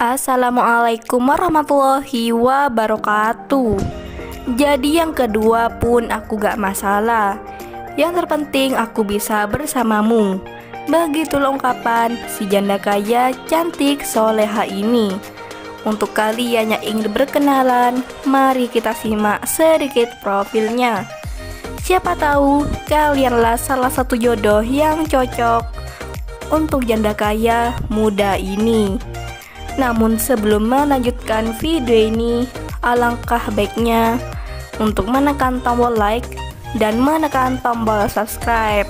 Assalamualaikum warahmatullahi wabarakatuh. Jadi yang kedua pun aku gak masalah. Yang terpenting aku bisa bersamamu. Begitulah ungkapan si janda kaya cantik soleha ini. Untuk kalian yang ingin berkenalan, mari kita simak sedikit profilnya. Siapa tahu kalianlah salah satu jodoh yang cocok untuk janda kaya muda ini. Namun sebelum melanjutkan video ini, alangkah baiknya untuk menekan tombol like dan menekan tombol subscribe.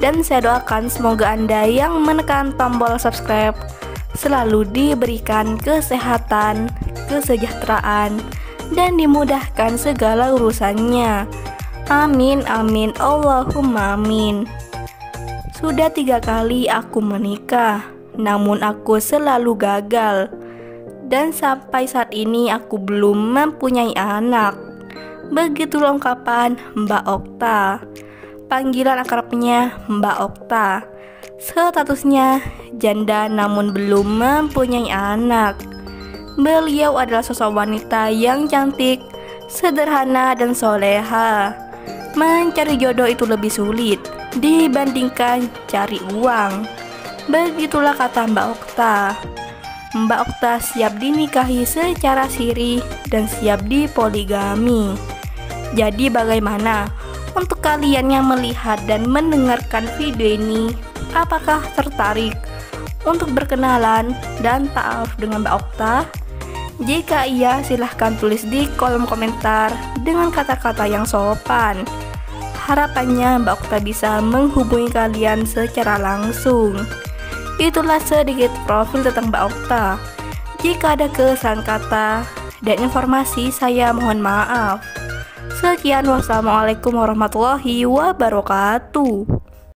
Dan saya doakan semoga Anda yang menekan tombol subscribe selalu diberikan kesehatan, kesejahteraan, dan dimudahkan segala urusannya. Amin amin Allahumma amin. Sudah 3 kali aku menikah, namun aku selalu gagal. Dan sampai saat ini aku belum mempunyai anak. Begitulah ungkapan Mbak Okta. Panggilan akrabnya Mbak Okta. Statusnya janda namun belum mempunyai anak. Beliau adalah sosok wanita yang cantik, sederhana, dan soleha. Mencari jodoh itu lebih sulit dibandingkan cari uang. Begitulah kata Mbak Okta. Mbak Okta siap dinikahi secara siri dan siap dipoligami. Jadi bagaimana untuk kalian yang melihat dan mendengarkan video ini? Apakah tertarik untuk berkenalan dan ta'aruf dengan Mbak Okta? Jika iya, silahkan tulis di kolom komentar dengan kata-kata yang sopan. Harapannya Mbak Okta bisa menghubungi kalian secara langsung. Itulah sedikit profil tentang Mbak Okta. Jika ada kesalahan kata dan informasi, saya mohon maaf. Sekian, wassalamualaikum warahmatullahi wabarakatuh.